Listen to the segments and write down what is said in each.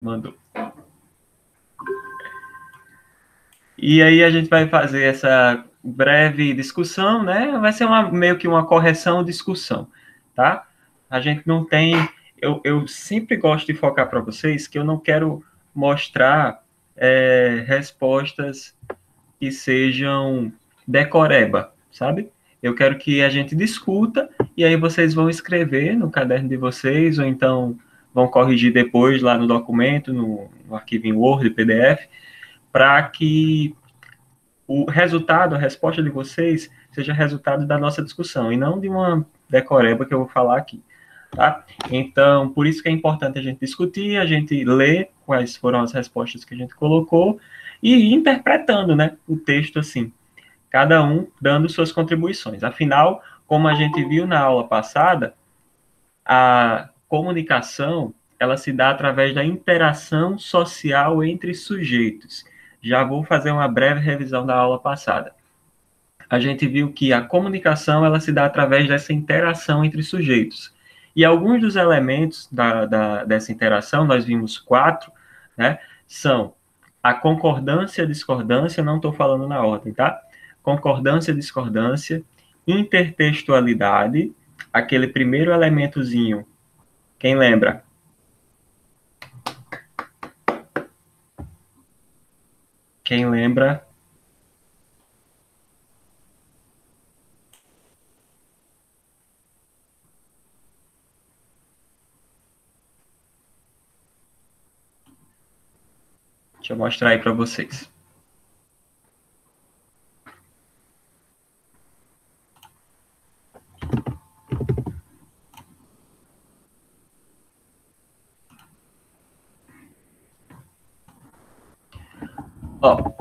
Mandou. E aí a gente vai fazer essa breve discussão, né? Vai ser meio que uma correção-discussão, tá? A gente não tem... Eu sempre gosto de focar para vocês que eu não quero mostrar respostas que sejam decoreba, sabe? Eu quero que a gente discuta e aí vocês vão escrever no caderno de vocês ou então vão corrigir depois lá no documento, no arquivo em Word, PDF, para que o resultado, a resposta de vocês, seja resultado da nossa discussão, e não de uma decoreba que eu vou falar aqui, tá? Então, por isso que é importante a gente discutir, a gente ler quais foram as respostas que a gente colocou, e ir interpretando, né, o texto assim, cada um dando suas contribuições. Afinal, como a gente viu na aula passada, a comunicação, ela se dá através da interação social entre sujeitos. Já vou fazer uma breve revisão da aula passada. A gente viu que a comunicação, ela se dá através dessa interação entre sujeitos. E alguns dos elementos dessa interação, nós vimos 4, né, são a concordância, discordância, não estou falando na ordem, tá? Concordância, discordância, intertextualidade, aquele primeiro elementozinho, quem lembra? Quem lembra? Deixa eu mostrar aí para vocês. Ó,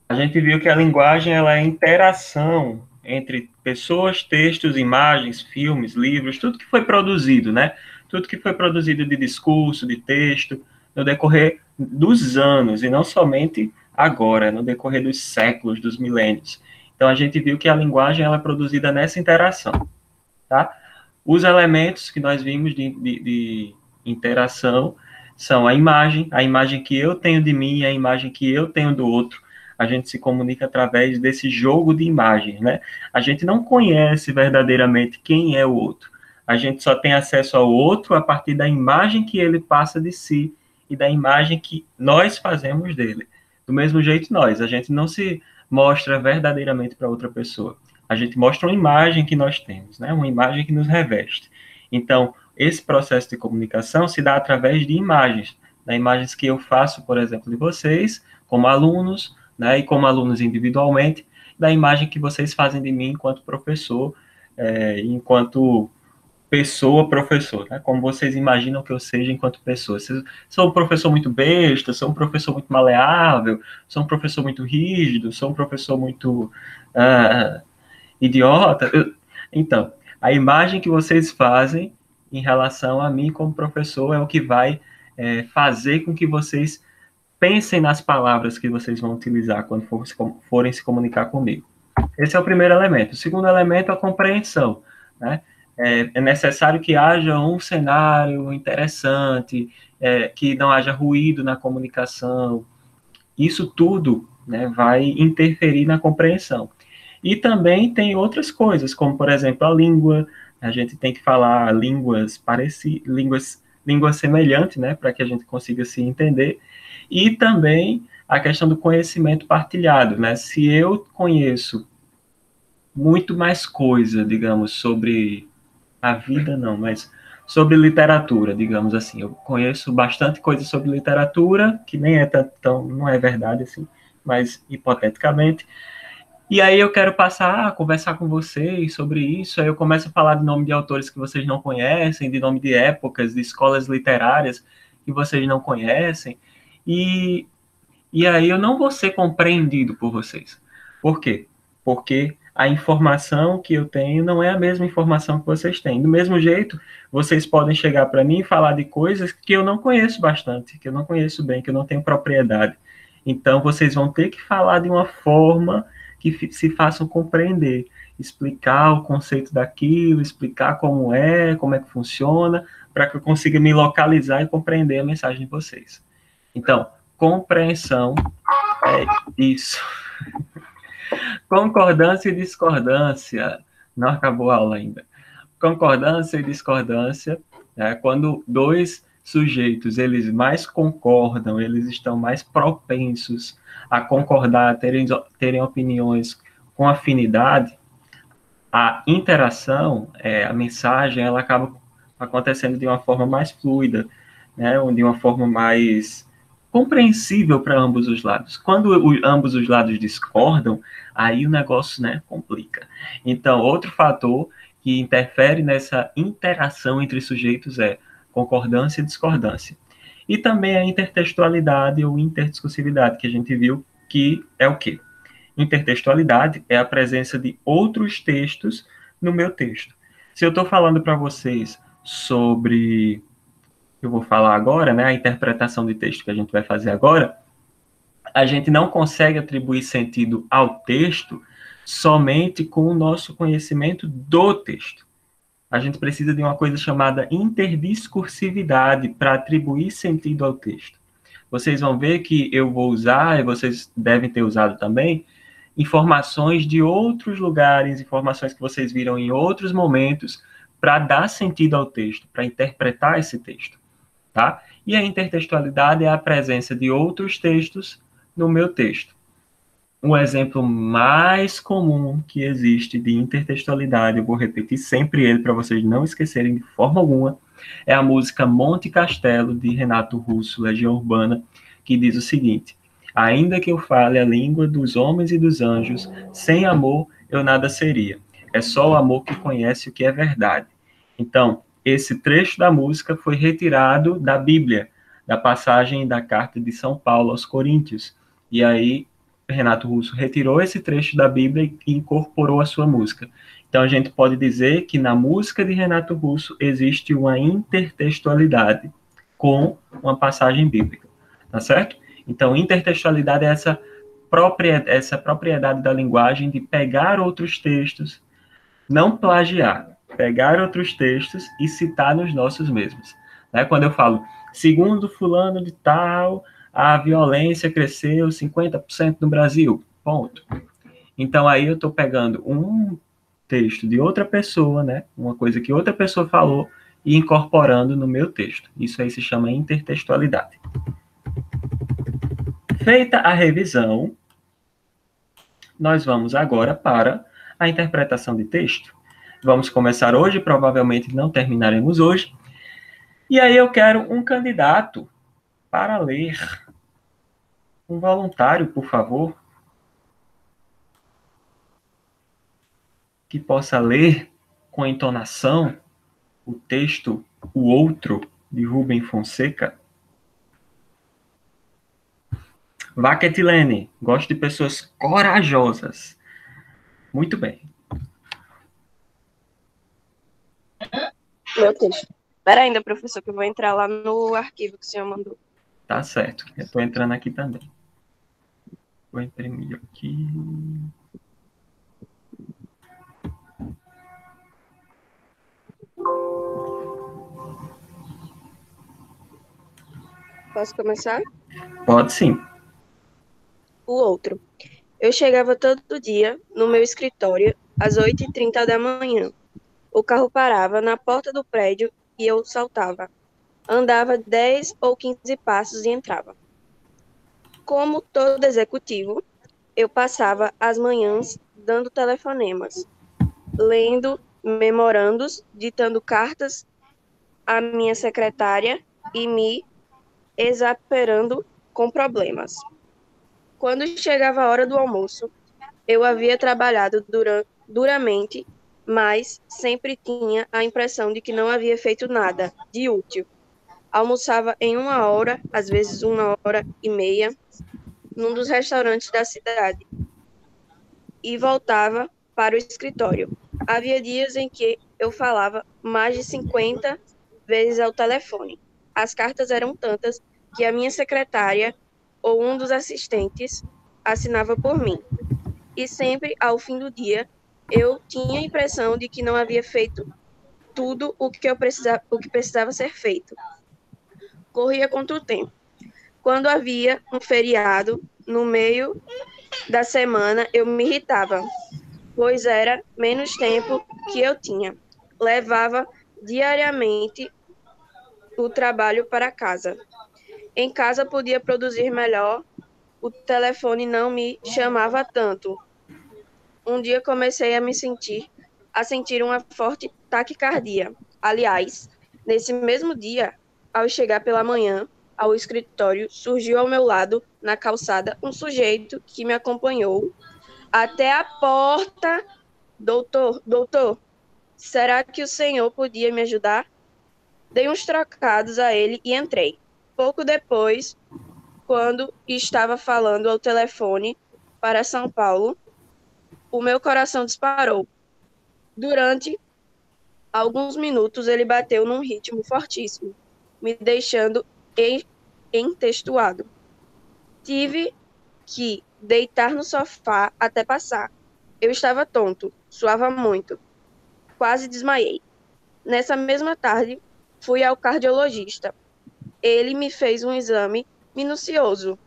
a gente viu que a linguagem ela é interação entre pessoas, textos, imagens, filmes, livros, tudo que foi produzido, né? Tudo que foi produzido de discurso, de texto, no decorrer dos anos, e não somente agora, no decorrer dos séculos, dos milênios. Então, a gente viu que a linguagem ela é produzida nessa interação, tá? Os elementos que nós vimos de interação são a imagem que eu tenho de mim e a imagem que eu tenho do outro. A gente se comunica através desse jogo de imagens, né? A gente não conhece verdadeiramente quem é o outro. A gente só tem acesso ao outro a partir da imagem que ele passa de si e da imagem que nós fazemos dele. Do mesmo jeito a gente não se mostra verdadeiramente para outra pessoa. A gente mostra uma imagem que nós temos, né? Uma imagem que nos reveste. Então, esse processo de comunicação se dá através de imagens, né? Imagens que eu faço, por exemplo, de vocês, como alunos, né? E como alunos individualmente, da imagem que vocês fazem de mim enquanto professor, enquanto pessoa, professor, né? Como vocês imaginam que eu seja enquanto pessoa. Se sou um professor muito besta, sou um professor muito maleável, sou um professor muito rígido, sou um professor muito idiota. Então, a imagem que vocês fazem em relação a mim como professor é o que vai fazer com que vocês pensem nas palavras que vocês vão utilizar quando forem se comunicar comigo. Esse é o primeiro elemento. O segundo elemento é a compreensão, né? É necessário que haja um cenário interessante, que não haja ruído na comunicação. Isso tudo, né, vai interferir na compreensão. E também tem outras coisas, como, por exemplo, a língua. A gente tem que falar línguas parecidas, línguas semelhantes, né, para que a gente consiga se entender. E também a questão do conhecimento partilhado, né? Se eu conheço muito mais coisa, digamos, sobre a vida, não, mas sobre literatura, digamos assim. Eu conheço bastante coisa sobre literatura, que nem é tão não é verdade assim, mas hipoteticamente. E aí eu quero passar a conversar com vocês sobre isso, aí eu começo a falar de nome de autores que vocês não conhecem, de nome de épocas, de escolas literárias que vocês não conhecem, e, e aí eu não vou ser compreendido por vocês. Por quê? Porque a informação que eu tenho não é a mesma informação que vocês têm. Do mesmo jeito, vocês podem chegar para mim e falar de coisas que eu não conheço bastante, que eu não conheço bem, que eu não tenho propriedade. Então, vocês vão ter que falar de uma forma que se façam compreender, explicar o conceito daquilo, explicar como é que funciona, para que eu consiga me localizar e compreender a mensagem de vocês. Então, compreensão é isso. Concordância e discordância. Não acabou a aula ainda. Concordância e discordância, né? Quando dois sujeitos, eles mais concordam, eles estão mais propensos a concordar, terem opiniões com afinidade, a interação, a mensagem, ela acaba acontecendo de uma forma mais fluida, né? De uma forma mais compreensível para ambos os lados. Quando ambos os lados discordam, aí o negócio, né, complica. Então, outro fator que interfere nessa interação entre sujeitos é concordância e discordância. E também a intertextualidade ou interdiscursividade, que a gente viu que é o quê? Intertextualidade é a presença de outros textos no meu texto. Se eu estou falando para vocês sobre, eu vou falar agora, né, a interpretação de texto que a gente vai fazer agora, a gente não consegue atribuir sentido ao texto somente com o nosso conhecimento do texto. A gente precisa de uma coisa chamada interdiscursividade para atribuir sentido ao texto. Vocês vão ver que eu vou usar, e vocês devem ter usado também, informações de outros lugares, informações que vocês viram em outros momentos, para dar sentido ao texto, para interpretar esse texto, tá? E a intertextualidade é a presença de outros textos no meu texto. Um exemplo mais comum que existe de intertextualidade, eu vou repetir sempre ele para vocês não esquecerem de forma alguma, é a música Monte Castelo, de Renato Russo, Legião Urbana, que diz o seguinte: ainda que eu fale a língua dos homens e dos anjos, sem amor eu nada seria. É só o amor que conhece o que é verdade. Então, esse trecho da música foi retirado da Bíblia, da passagem da carta de São Paulo aos Coríntios. E aí, Renato Russo retirou esse trecho da Bíblia e incorporou a sua música. Então, a gente pode dizer que na música de Renato Russo existe uma intertextualidade com uma passagem bíblica, tá certo? Então, intertextualidade é essa propriedade da linguagem de pegar outros textos, não plagiar, pegar outros textos e citar nos nossos mesmos. Né? Quando eu falo, segundo fulano de tal, a violência cresceu 50% no Brasil, ponto. Então, aí eu estou pegando um texto de outra pessoa, né? Uma coisa que outra pessoa falou e incorporando no meu texto. Isso aí se chama intertextualidade. Feita a revisão, nós vamos agora para a interpretação de texto. Vamos começar hoje, provavelmente não terminaremos hoje. E aí eu quero um candidato para ler. Um voluntário, por favor, que possa ler com entonação o texto O Outro, de Rubem Fonseca. Vaquetilene, gosto de pessoas corajosas. Muito bem. Meu texto. Espera ainda, professor, que eu vou entrar lá no arquivo que o senhor mandou. Tá certo. Eu estou entrando aqui também. Vou imprimir aqui. Posso começar? Pode sim. O Outro. Eu chegava todo dia no meu escritório às 8h30 da manhã. O carro parava na porta do prédio e eu saltava. Andava 10 ou 15 passos e entrava. Como todo executivo, eu passava as manhãs dando telefonemas, lendo memorandos, ditando cartas à minha secretária e me exasperando com problemas. Quando chegava a hora do almoço, eu havia trabalhado duramente, mas sempre tinha a impressão de que não havia feito nada de útil. Almoçava em 1 hora, às vezes 1h30, num dos restaurantes da cidade, e voltava para o escritório. Havia dias em que eu falava mais de 50 vezes ao telefone. As cartas eram tantas que a minha secretária ou um dos assistentes assinava por mim. E sempre, ao fim do dia, eu tinha a impressão de que não havia feito tudo o que precisava ser feito. Corria contra o tempo. Quando havia um feriado no meio da semana, eu me irritava, pois era menos tempo que eu tinha. Levava diariamente o trabalho para casa. Em casa podia produzir melhor, o telefone não me chamava tanto. Um dia comecei a sentir uma forte taquicardia. Aliás, nesse mesmo dia, ao chegar pela manhã ao escritório, surgiu ao meu lado, na calçada, um sujeito que me acompanhou até a porta. Doutor, será que o senhor podia me ajudar? Dei uns trocados a ele e entrei. Pouco depois, quando estava falando ao telefone para São Paulo, o meu coração disparou. Durante alguns minutos, ele bateu num ritmo fortíssimo, me deixando entestuado. Tive que deitar no sofá até passar. Eu estava tonto, suava muito, quase desmaiei. Nessa mesma tarde, fui ao cardiologista. Ele me fez um exame minucioso,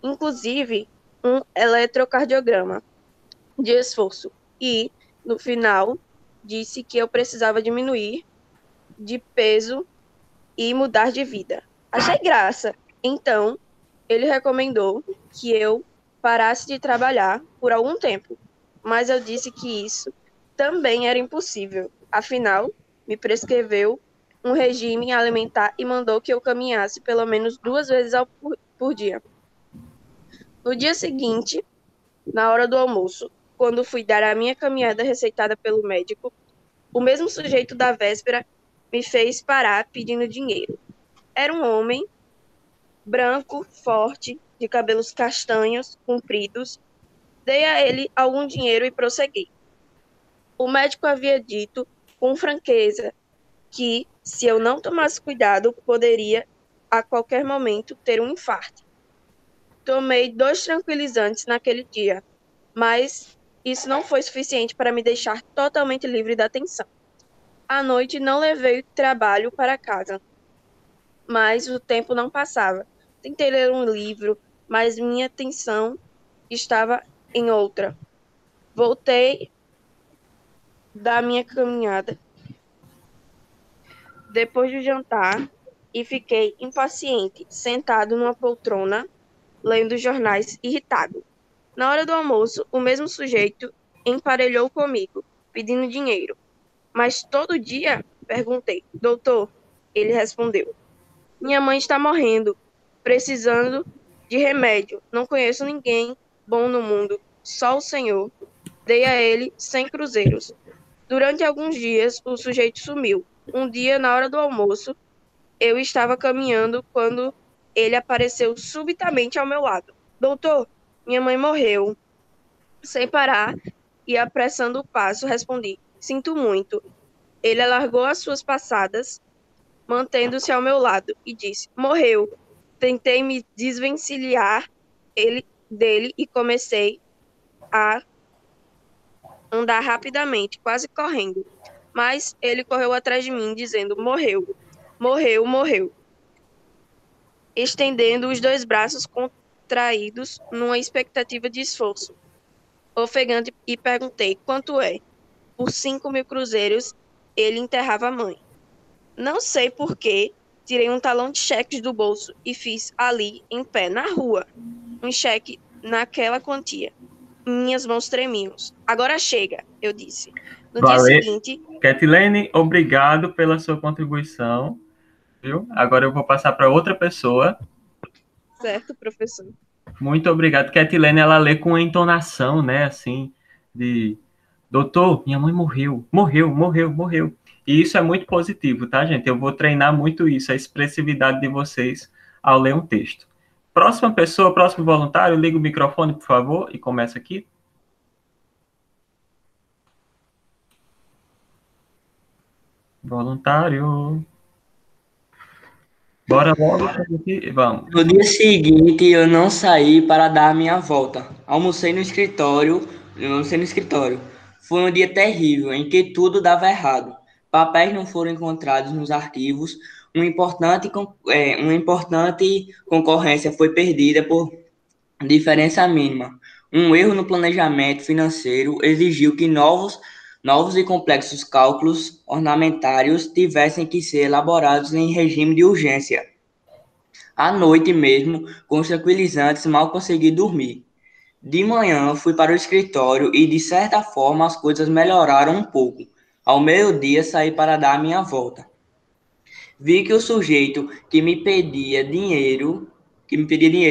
inclusive um eletrocardiograma de esforço, e, no final, disse que eu precisava diminuir de peso e mudar de vida. Achei graça. Então, ele recomendou que eu parasse de trabalhar por algum tempo, mas eu disse que isso também era impossível. Afinal, me prescreveu um regime alimentar e mandou que eu caminhasse pelo menos 2 vezes por dia. No dia seguinte, na hora do almoço, quando fui dar a minha caminhada receitada pelo médico, o mesmo sujeito da véspera me fez parar pedindo dinheiro. Era um homem branco, forte, de cabelos castanhos, compridos. Dei a ele algum dinheiro e prossegui. O médico havia dito com franqueza que, se eu não tomasse cuidado, poderia a qualquer momento ter um infarto. Tomei 2 tranquilizantes naquele dia, mas isso não foi suficiente para me deixar totalmente livre da tensão. À noite não levei o trabalho para casa, mas o tempo não passava. Tentei ler um livro, mas minha atenção estava em outra. Voltei da minha caminhada depois do jantar e fiquei impaciente, sentado numa poltrona, lendo jornais, irritado. Na hora do almoço, o mesmo sujeito emparelhou comigo, pedindo dinheiro. Mas todo dia? Perguntei. Doutor, ele respondeu. Minha mãe está morrendo, precisando de remédio. Não conheço ninguém bom no mundo, só o Senhor. Dei a ele 100 cruzeiros. Durante alguns dias, o sujeito sumiu. Um dia, na hora do almoço, eu estava caminhando quando ele apareceu subitamente ao meu lado. Doutor, minha mãe morreu. Sem parar e apressando o passo, respondi. Sinto muito. Ele alargou as suas passadas, mantendo-se ao meu lado, e disse: Morreu. Tentei me desvencilhar dele e comecei a andar rapidamente, quase correndo. Mas ele correu atrás de mim, dizendo: Morreu, morreu, morreu. Estendendo os 2 braços contraídos numa expectativa de esforço. Ofegante, e perguntei: Quanto é? Por 5.000 cruzeiros, ele enterrava a mãe. Não sei por que tirei um talão de cheques do bolso e fiz ali, em pé, na rua, um cheque naquela quantia. Minhas mãos tremiam. Agora chega, eu disse. No dia seguinte... Ketilene, obrigado pela sua contribuição, viu? Agora eu vou passar para outra pessoa. Certo, professor. Muito obrigado. Ketilene, ela lê com entonação, né, assim, de... Doutor, minha mãe morreu, morreu, morreu, morreu. E isso é muito positivo, tá, gente? Eu vou treinar muito isso, a expressividade de vocês ao ler um texto. Próxima pessoa, próximo voluntário, liga o microfone, por favor, e começa aqui. Voluntário. Bora logo, vamos. No dia seguinte, eu não saí para dar a minha volta. Almocei no escritório. Foi um dia terrível, em que tudo dava errado. papéis não foram encontrados nos arquivos, uma importante concorrência foi perdida por diferença mínima. Um erro no planejamento financeiro exigiu que novos e complexos cálculos ornamentários tivessem que ser elaborados em regime de urgência. À noite mesmo, com os tranquilizantes, mal consegui dormir. De manhã, fui para o escritório e, de certa forma, as coisas melhoraram um pouco. Ao meio-dia, saí para dar a minha volta. Vi que o sujeito que me pedia dinheiro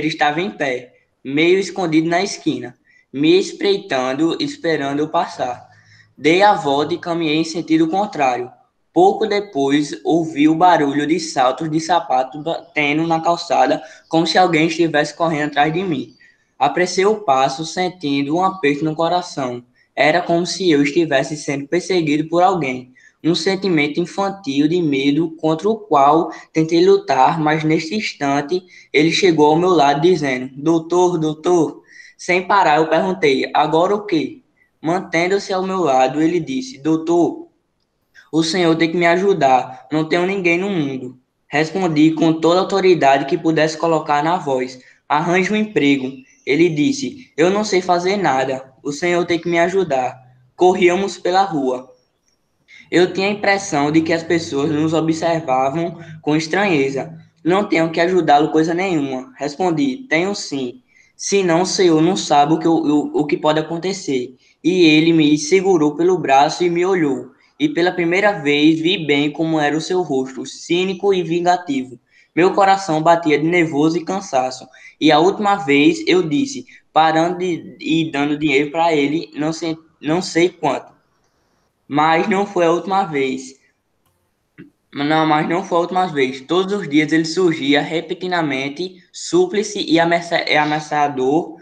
estava em pé, meio escondido na esquina, me espreitando, esperando eu passar. Dei a volta e caminhei em sentido contrário. Pouco depois, ouvi o barulho de saltos de sapato batendo na calçada, como se alguém estivesse correndo atrás de mim. Apressei o passo, sentindo um aperto no coração. Era como se eu estivesse sendo perseguido por alguém. Um sentimento infantil de medo contra o qual tentei lutar, mas neste instante ele chegou ao meu lado dizendo: Doutor, doutor. Sem parar, eu perguntei: Agora o quê? Mantendo-se ao meu lado, ele disse: Doutor, o senhor tem que me ajudar. Não tenho ninguém no mundo. Respondi com toda a autoridade que pudesse colocar na voz: Arranje um emprego. Ele disse: Eu não sei fazer nada. O senhor tem que me ajudar. Corríamos pela rua. Eu tinha a impressão de que as pessoas nos observavam com estranheza. Não tenho que ajudá-lo coisa nenhuma. Respondi, tenho sim. Senão o senhor não sabe o que pode acontecer. E ele me segurou pelo braço e me olhou. E pela primeira vez vi bem como era o seu rosto, cínico e vingativo. Meu coração batia de nervoso e cansaço. E a última vez eu disse, parando e dando dinheiro para ele, não sei quanto. Mas não foi a última vez. Não, mas não foi a última vez. Todos os dias ele surgia repetidamente, súplice e ameaçador,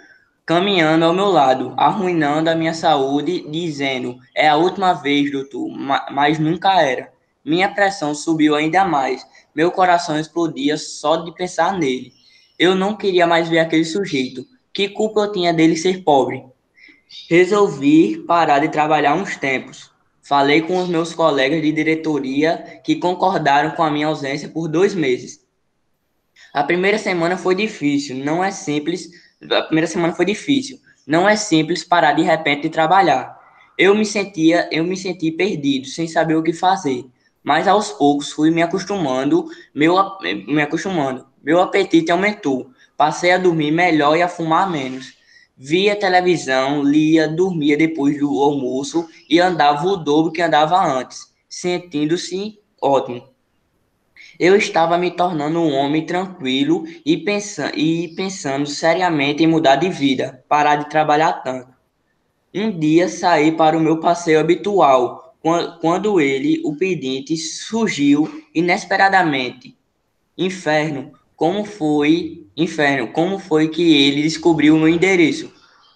caminhando ao meu lado, arruinando a minha saúde, dizendo: É a última vez, doutor, mas nunca era. Minha pressão subiu ainda mais. Meu coração explodia só de pensar nele. Eu não queria mais ver aquele sujeito. Que culpa eu tinha dele ser pobre? Resolvi parar de trabalhar uns tempos. Falei com os meus colegas de diretoria que concordaram com a minha ausência por 2 meses. A primeira semana foi difícil, não é simples. A primeira semana foi difícil. Não é simples parar de repente de trabalhar. Eu me senti perdido, sem saber o que fazer. Mas aos poucos fui me acostumando. Meu apetite aumentou. Passei a dormir melhor e a fumar menos. Via televisão, lia, dormia depois do almoço e andava o dobro que andava antes, sentindo-se ótimo. Eu estava me tornando um homem tranquilo e pensando seriamente em mudar de vida, parar de trabalhar tanto. Um dia saí para o meu passeio habitual, quando o pedinte, surgiu inesperadamente. Inferno, como foi que ele descobriu o meu endereço?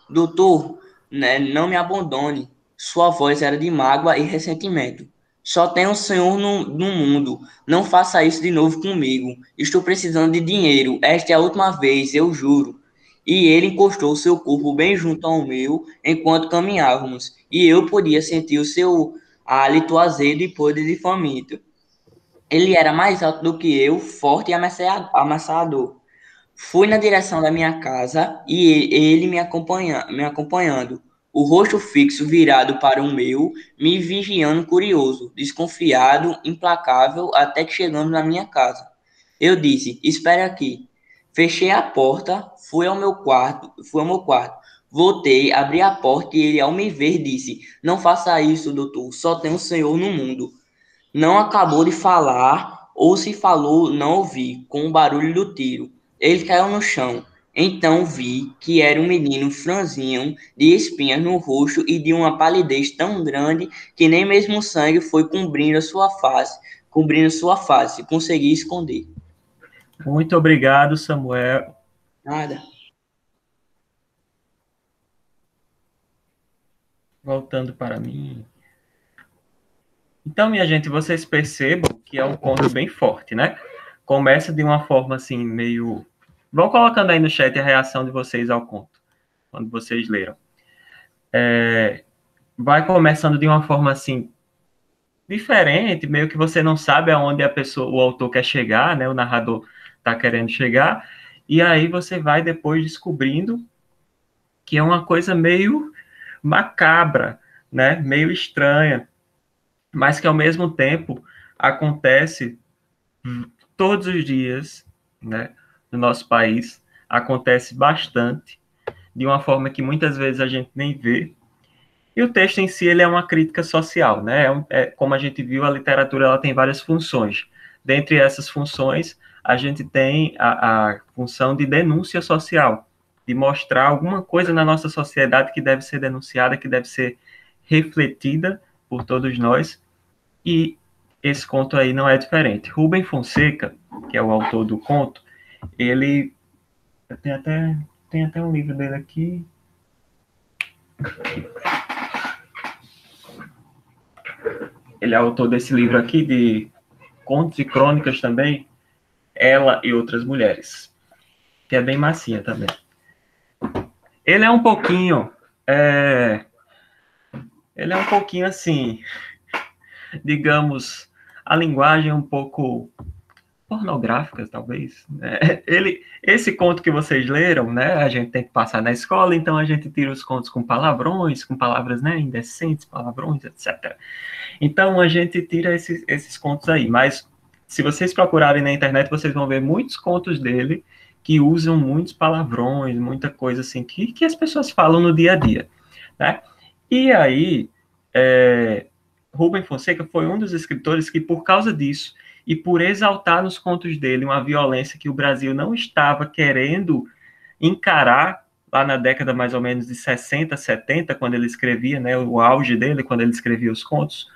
Doutor, né, não me abandone. Sua voz era de mágoa e ressentimento. Só tem um senhor no mundo. Não faça isso de novo comigo. Estou precisando de dinheiro. Esta é a última vez, eu juro. E ele encostou seu corpo bem junto ao meu enquanto caminhávamos. E eu podia sentir o seu hálito azedo e podre de faminto. Ele era mais alto do que eu, forte e ameaçador. Fui na direção da minha casa e ele me acompanhando, o rosto fixo virado para o meu, me vigiando curioso, desconfiado, implacável, até que chegamos na minha casa. Eu disse: Espere aqui. Fechei a porta, fui ao meu quarto. Voltei, abri a porta e ele, ao me ver, disse: Não faça isso, doutor, só tem um senhor no mundo. Não acabou de falar, ou se falou, não ouvi, com o barulho do tiro. Ele caiu no chão. Então vi que era um menino franzino, de espinhas no rosto e de uma palidez tão grande que nem mesmo o sangue foi cobrindo sua face, consegui esconder. Muito obrigado, Samuel. Nada. Voltando para mim. Então, minha gente, vocês percebam que é um conto bem forte, né? Começa de uma forma assim, meio. Vão colocando aí no chat a reação de vocês ao conto, quando vocês leram. Vai começando de uma forma assim, diferente, meio que você não sabe aonde a pessoa, o autor quer chegar, né? O narrador está querendo chegar, e aí você vai depois descobrindo que é uma coisa meio macabra, né? Meio estranha, mas que ao mesmo tempo acontece todos os dias, né? No nosso país, acontece bastante, de uma forma que muitas vezes a gente nem vê. E o texto em si, ele é uma crítica social, né? Como a gente viu, a literatura ela tem várias funções. Dentre essas funções, a gente tem a função de denúncia social, de mostrar alguma coisa na nossa sociedade que deve ser denunciada, que deve ser refletida por todos nós. E esse conto aí não é diferente. Rubem Fonseca, que é o autor do conto, ele tem até um livro dele aqui. Ele é autor desse livro aqui de contos e crônicas também, Ela e Outras Mulheres, que é bem massinha também. Ele é um pouquinho, ele é um pouquinho assim, digamos, a linguagem é um pouco pornográfica, talvez. Né? Esse conto que vocês leram, né? A gente tem que passar na escola, então a gente tira os contos com palavrões, com palavras, né, indecentes, palavrões, etc. Então a gente tira esses contos aí, mas se vocês procurarem na internet, vocês vão ver muitos contos dele que usam muitos palavrões, muita coisa assim que as pessoas falam no dia a dia, né? E aí, Rubem Fonseca foi um dos escritores que, por causa disso, e por exaltar nos contos dele uma violência que o Brasil não estava querendo encarar lá na década mais ou menos de 60, 70, quando ele escrevia, né, o auge dele, quando ele escrevia os contos,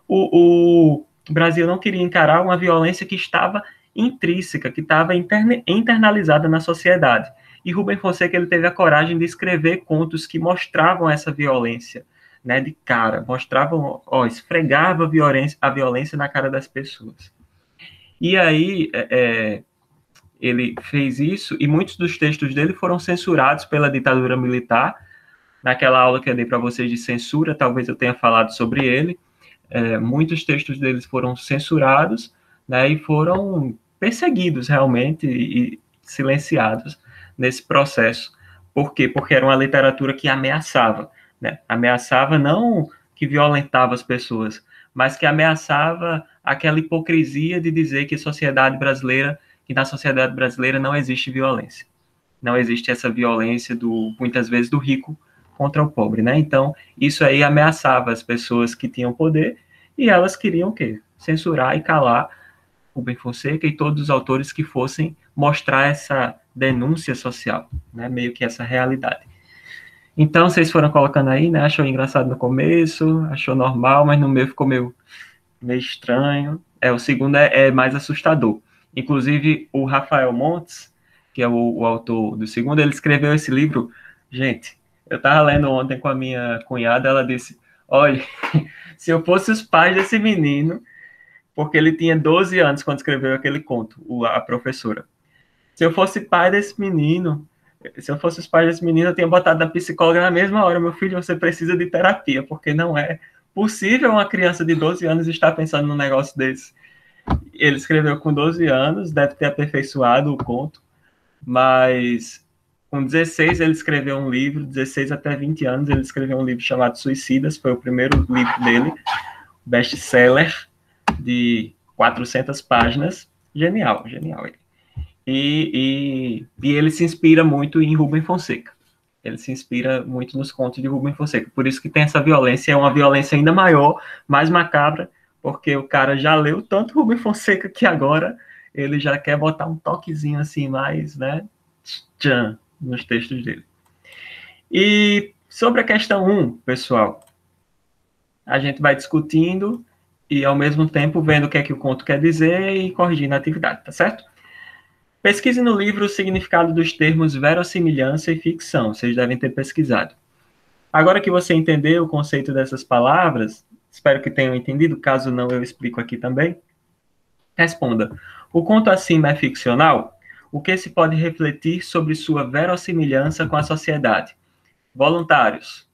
o Brasil não queria encarar uma violência que estava intrínseca, que estava internalizada na sociedade. E Rubem Fonseca ele teve a coragem de escrever contos que mostravam essa violência, né, de cara, mostravam, esfregava a violência na cara das pessoas. E aí, ele fez isso, e muitos dos textos dele foram censurados pela ditadura militar. Naquela aula que eu dei para vocês de censura, talvez eu tenha falado sobre ele. Muitos textos deles foram censurados, né, e foram perseguidos realmente e silenciados nesse processo. Por quê? Porque era uma literatura que ameaçava, né? Ameaçava não que violentava as pessoas, mas que ameaçava aquela hipocrisia de dizer que na sociedade brasileira não existe violência. Não existe essa violência muitas vezes do rico contra o pobre, né? Então, isso aí ameaçava as pessoas que tinham poder e elas queriam o quê? Censurar e calar Rubem Fonseca e todos os autores que fossem mostrar essa denúncia social, né? Meio que essa realidade. Então, vocês foram colocando aí, né? Achou engraçado no começo, achou normal, mas no meio ficou meio estranho. O segundo é mais assustador. Inclusive, o Rafael Montes, que é o autor do segundo, ele escreveu esse livro. Gente, eu estava lendo ontem com a minha cunhada, ela disse, olha, se eu fosse os pais desse menino, porque ele tinha 12 anos quando escreveu aquele conto, a professora. Se eu fosse pai desse menino, se eu fosse os pais desse menino, eu tinha botado na psicóloga na mesma hora, meu filho, você precisa de terapia, porque não é possível uma criança de 12 anos estar pensando num negócio desse. Ele escreveu com 12 anos, deve ter aperfeiçoado o conto, mas com 16 ele escreveu um livro, 16 até 20 anos ele escreveu um livro chamado Suicidas, foi o primeiro livro dele, best-seller, de 400 páginas, genial. E ele se inspira muito em Rubem Fonseca. Ele se inspira muito nos contos de Rubem Fonseca. Por isso que tem essa violência, é uma violência ainda maior, mais macabra, porque o cara já leu tanto Rubem Fonseca que agora ele já quer botar um toquezinho assim mais, né, tchan, nos textos dele. E sobre a questão 1, pessoal, a gente vai discutindo e ao mesmo tempo vendo o que é que o conto quer dizer e corrigindo a atividade, tá certo? Pesquise no livro o significado dos termos verossimilhança e ficção. Vocês devem ter pesquisado. Agora que você entendeu o conceito dessas palavras, espero que tenham entendido, caso não, eu explico aqui também. Responda. O conto acima é ficcional? O que se pode refletir sobre sua verossimilhança com a sociedade? Voluntários.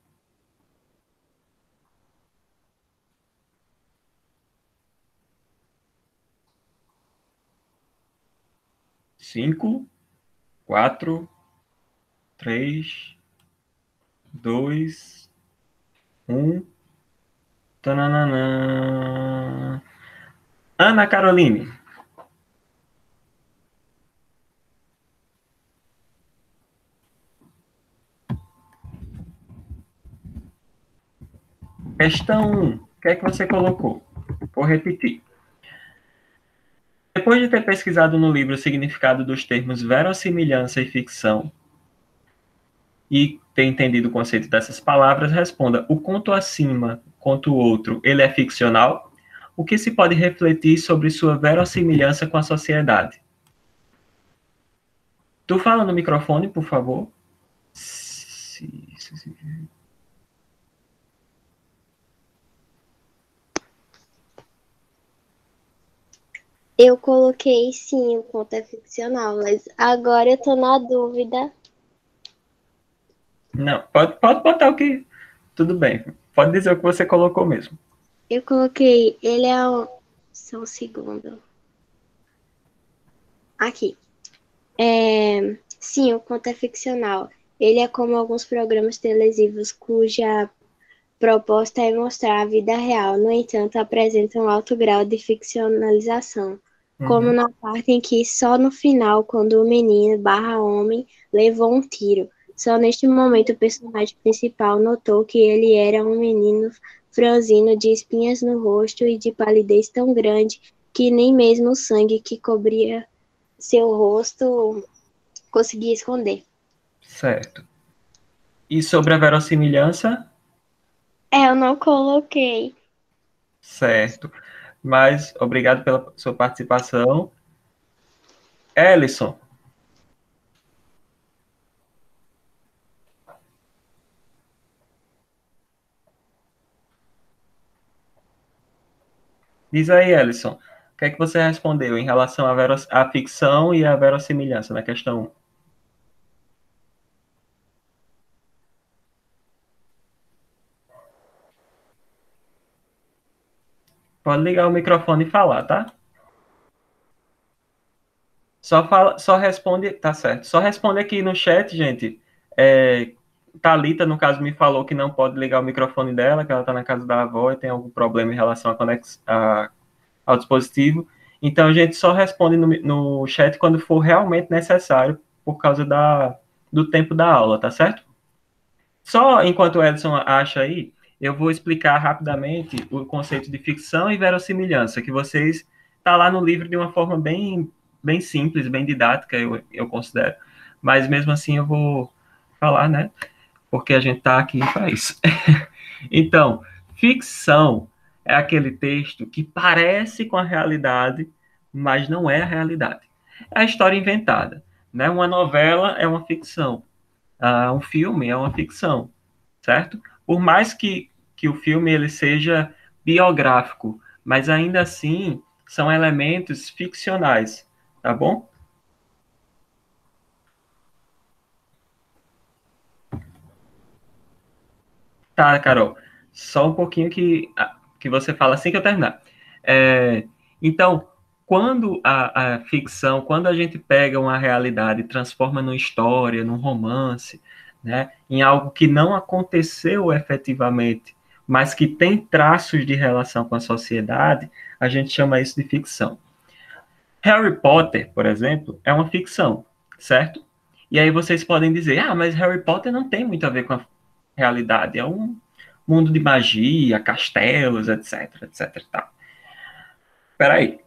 5, 4, 3, 2, 1. Tananana. Ana Caroline. Questão 1. O que é que você colocou? Vou repetir. Depois de ter pesquisado no livro o significado dos termos verossimilhança e ficção, e ter entendido o conceito dessas palavras, responda: o conto acima, conto outro, ele é ficcional? O que se pode refletir sobre sua verossimilhança com a sociedade? Tu fala no microfone, por favor. Eu coloquei sim, o conto é ficcional, mas agora eu tô na dúvida. Não, pode botar o que... Tudo bem, pode dizer o que você colocou mesmo. Eu coloquei, ele é um... Só um segundo. Aqui. Sim, o conto é ficcional. Ele é como alguns programas televisivos cuja proposta é mostrar a vida real, no entanto, apresenta um alto grau de ficcionalização. Como na parte em que só no final, quando o menino barra homem levou um tiro. Só neste momento o personagem principal notou que ele era um menino franzino de espinhas no rosto e de palidez tão grande que nem mesmo o sangue que cobria seu rosto conseguia esconder. Certo. E sobre a verossimilhança? Eu não coloquei. Certo. Mas obrigado pela sua participação. Ellison. Diz aí, Ellison, o que é que você respondeu em relação à ficção e à verossimilhança na questão 1? Pode ligar o microfone e falar, tá? Só responde, tá certo. Só responde aqui no chat, gente. Thalita, no caso, me falou que não pode ligar o microfone dela, que ela está na casa da avó e tem algum problema em relação ao dispositivo. Então, a gente só responde no chat quando for realmente necessário, por causa do tempo da aula, tá certo? Só enquanto o Edson acha aí, eu vou explicar rapidamente o conceito de ficção e verossimilhança, que vocês tá lá no livro de uma forma bem simples, bem didática, eu considero. Mas mesmo assim eu vou falar, né? Porque a gente está aqui para isso. Então, ficção é aquele texto que parece com a realidade, mas não é a realidade. É a história inventada, né? Uma novela é uma ficção, um filme é uma ficção, certo? Por mais que o filme ele seja biográfico, mas ainda assim são elementos ficcionais, tá bom? Tá, Carol. Só um pouquinho que você fala assim que eu terminar. Então, quando a ficção, quando a gente pega uma realidade e transforma numa história, num romance, né, em algo que não aconteceu efetivamente, mas que tem traços de relação com a sociedade, a gente chama isso de ficção. Harry Potter, por exemplo, é uma ficção, certo? E aí vocês podem dizer, mas Harry Potter não tem muito a ver com a realidade, é um mundo de magia, castelos, etc, etc e tal. Peraí,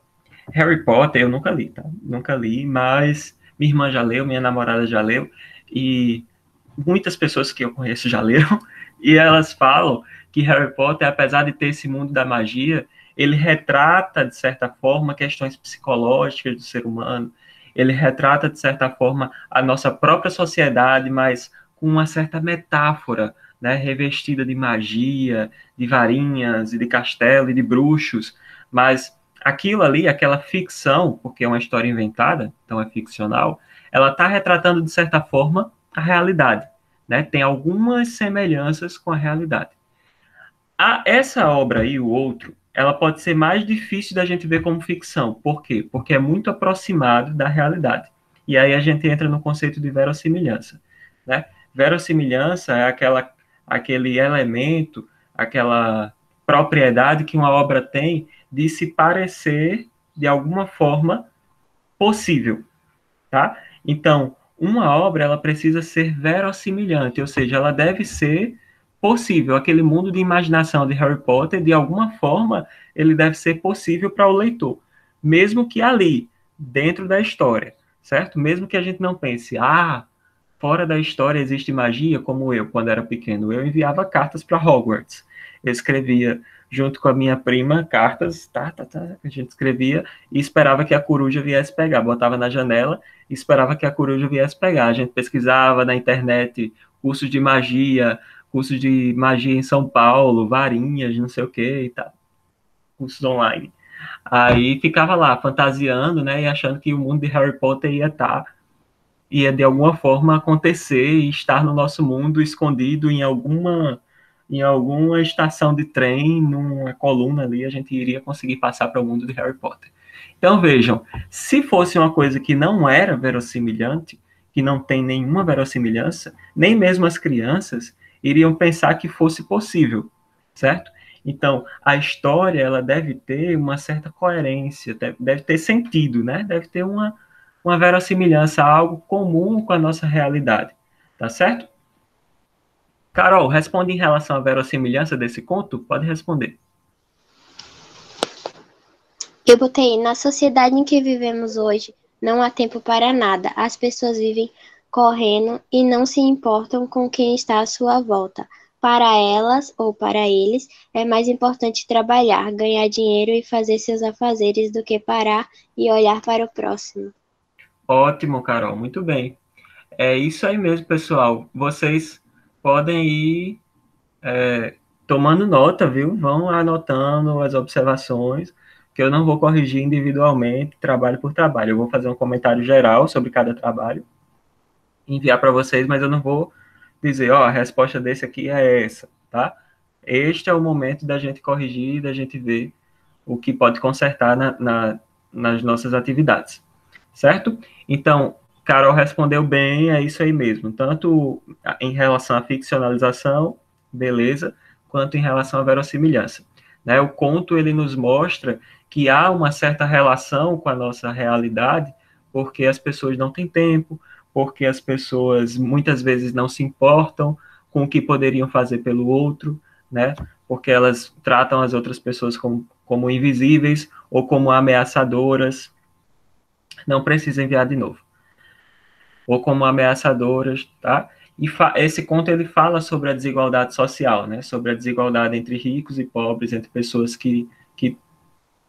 Harry Potter eu nunca li, tá? Nunca li, mas minha irmã já leu, minha namorada já leu, e muitas pessoas que eu conheço já leram, e elas falam que Harry Potter, apesar de ter esse mundo da magia, ele retrata, de certa forma, questões psicológicas do ser humano, ele retrata, de certa forma, a nossa própria sociedade, mas com uma certa metáfora, né, revestida de magia, de varinhas, e de castelo, e de bruxos, mas aquilo ali, aquela ficção, porque é uma história inventada, então é ficcional, ela está retratando, de certa forma, a realidade, né? Tem algumas semelhanças com a realidade. Essa obra aí, o outro, ela pode ser mais difícil da gente ver como ficção. Por quê? Porque é muito aproximado da realidade. E aí a gente entra no conceito de verossimilhança, né? Verossimilhança é aquele elemento, aquela propriedade que uma obra tem de se parecer de alguma forma possível, tá? Então, uma obra ela precisa ser verossimilhante, ou seja, ela deve ser possível. Aquele mundo de imaginação de Harry Potter, de alguma forma, ele deve ser possível para o leitor, mesmo que ali, dentro da história, certo? Mesmo que a gente não pense, fora da história existe magia, como eu, quando era pequeno. Eu enviava cartas para Hogwarts. Eu escrevia, junto com a minha prima, cartas, a gente escrevia e esperava que a coruja viesse pegar. Botava na janela e esperava que a coruja viesse pegar. A gente pesquisava na internet cursos de magia em São Paulo, varinhas, não sei o que e tal, cursos online. Aí ficava lá, fantasiando, né, e achando que o mundo de Harry Potter ia de alguma forma acontecer e estar no nosso mundo escondido em alguma estação de trem, numa coluna ali, a gente iria conseguir passar para o mundo de Harry Potter. Então vejam, se fosse uma coisa que não era verossimilhante, que não tem nenhuma verossimilhança, nem mesmo as crianças iriam pensar que fosse possível, certo? Então, a história ela deve ter uma certa coerência, deve ter sentido, né? Deve ter uma verossimilhança, algo comum com a nossa realidade, tá certo? Carol, responde em relação à verossimilhança desse conto? Pode responder. Eu botei, na sociedade em que vivemos hoje, não há tempo para nada. As pessoas vivem correndo e não se importam com quem está à sua volta. Para elas ou para eles, é mais importante trabalhar, ganhar dinheiro e fazer seus afazeres do que parar e olhar para o próximo. Ótimo, Carol, muito bem. É isso aí mesmo, pessoal. Vocês podem ir tomando nota, viu? Vão anotando as observações, que eu não vou corrigir individualmente, trabalho por trabalho. Eu vou fazer um comentário geral sobre cada trabalho, enviar para vocês, mas eu não vou dizer, a resposta desse aqui é essa, tá? Este é o momento da gente corrigir, da gente ver o que pode consertar nas nossas atividades, certo? Então, Carol respondeu bem, é isso aí mesmo, tanto em relação à ficcionalização, beleza, quanto em relação à verossimilhança. Né? O conto, ele nos mostra que há uma certa relação com a nossa realidade, porque as pessoas não têm tempo, porque as pessoas muitas vezes não se importam com o que poderiam fazer pelo outro, né? Porque elas tratam as outras pessoas como invisíveis ou como ameaçadoras. Não precisa enviar de novo. Ou como ameaçadoras, tá? E esse conto ele fala sobre a desigualdade social, né? Sobre a desigualdade entre ricos e pobres, entre pessoas que